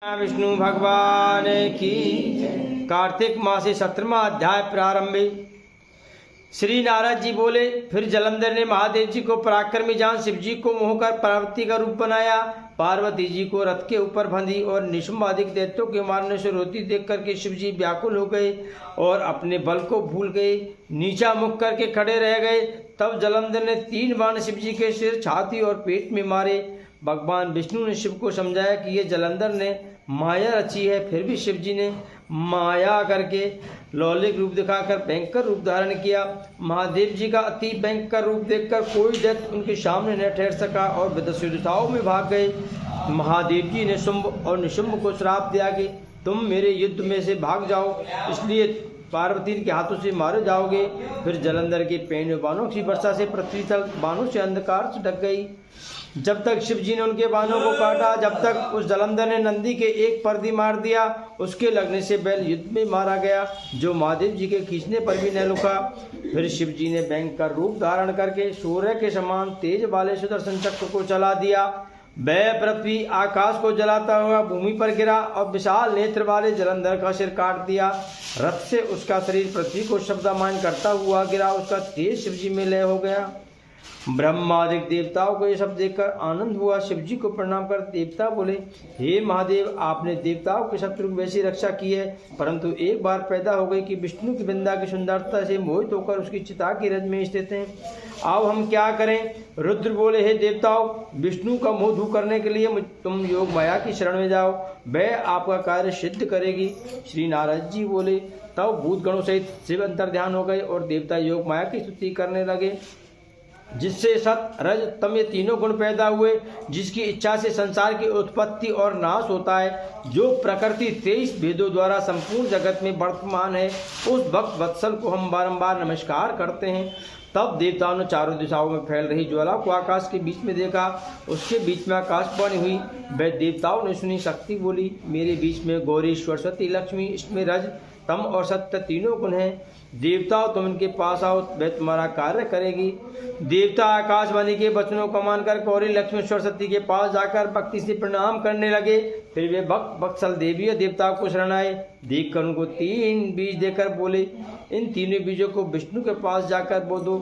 विष्णु भगवान की। कार्तिक मासे 17वां अध्याय प्रारंभे। श्री नारद जी बोले, फिर जलंधर ने महादेव जी को पराक्रमी जान शिव जी को मोह कर पार्वती का रूप बनाया। पार्वती जी को रथ के ऊपर बंधी और निशुम्भादिक दैत्यों के मारने से रोती देख करके शिव जी व्याकुल हो गए और अपने बल को भूल गए, नीचा मुख करके खड़े रह गए। तब जलंधर ने 3 बाण शिव जी के सिर, छाती और पेट में मारे। भगवान विष्णु ने शिव को समझाया कि ये जलंधर ने माया रची है। फिर भी शिव जी ने माया करके लौलिक रूप दिखाकर भयंकर रूप धारण किया। महादेव जी का अति भयंकर रूप देखकर कोई दैत्य उनके सामने न ठहर सका और विदुषाओं में भाग गए। महादेव जी ने शुंभ और निशुंभ को श्राप दिया कि तुम मेरे युद्ध में से भाग जाओ, इसलिए पार्वती के हाथों से मारे जाओगे। फिर जलंधर के पैन बाणों की वर्षा से पृथ्वी तक बाणों से अंधकार से ढक गई। जब तक शिव जी ने उनके बाणों को काटा, जब तक उस जलंधर ने नंदी के एक पर भी मार दिया। उसके लगने से बैल युद्ध में मारा गया, जो महादेव जी के खींचने पर भी न रुका। फिर शिव जी ने भयंकर रूप धारण करके सूर्य के समान तेज वाले सुदर्शन चक्र को चला दिया। वह पृथ्वी आकाश को जलाता हुआ भूमि पर गिरा और विशाल नेत्र वाले जलंधर का सिर काट दिया। रथ से उसका शरीर पृथ्वी को शब्दमान करता हुआ गिरा, उसका तेज शिव जी में लय हो गया। ब्रह्मादिक देवताओं को यह सब देखकर आनंद हुआ। शिव जी को प्रणाम कर देवता बोले, हे महादेव, आपने देवताओं के शत्रु की वैसी रक्षा की है, परंतु एक बार पैदा हो गई कि विष्णु की वृंदा की सुंदरता से मोहित होकर उसकी चिता की रज में स्थित हैं। अब हम क्या करें? रुद्र बोले, हे देवताओं, विष्णु का मोह दूर करने के लिए तुम योग माया की शरण में जाओ, वह आपका कार्य सिद्ध करेगी। श्री नारद जी बोले, तब भूत गणों सहित शिव अंतर ध्यान हो गए और देवता योग माया की स्तुति करने लगे, जिससे सत रज तम ये तीनों गुण पैदा हुए, जिसकी इच्छा से संसार की उत्पत्ति और नाश होता है, जो प्रकृति 23 भेदों द्वारा संपूर्ण जगत में वर्तमान है। उस भक्त वत्सल को हम बारंबार नमस्कार करते हैं। तब देवताओं ने चारों दिशाओं में फैल रही ज्वाला को आकाश के बीच में देखा। उसके बीच में आकाशवाणी हुई। वह देवताओं ने सुनी। शक्ति बोली, मेरे बीच में गौरी, सरस्वती, लक्ष्मी, इसमें रज, तम और सत्य तीनों गुण हैं। देवताओं, तुम इनके पास आओ, वह तुम्हारा कार्य करेगी। देवता आकाशवाणी के वचनों को मानकर गौरी, लक्ष्मी, सरस्वती के पास जाकर भक्ति से प्रणाम करने लगे। फिर वे भक्त वत्सल देवी और देवताओं को शरण आए। देखकर उनको 3 बीज देकर बोले, इन तीनों बीजों को विष्णु के पास जाकर बो दो,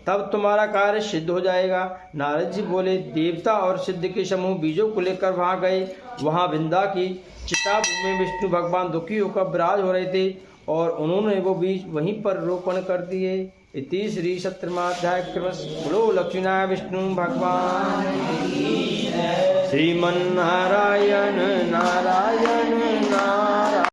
तब तुम्हारा कार्य सिद्ध हो जाएगा। नारद जी बोले, देवता और सिद्ध के समूह बीजों को लेकर वहां गए। वहां वृंदा की चिता में विष्णु भगवान दुखी होकर विराज हो रहे थे और उन्होंने वो बीज वहीं पर रोपण कर दिए। इति श्री 17वां अध्याय बोलो लक्ष्मीनारायण विष्णु भगवान। श्रीमन्नारायण नारायण।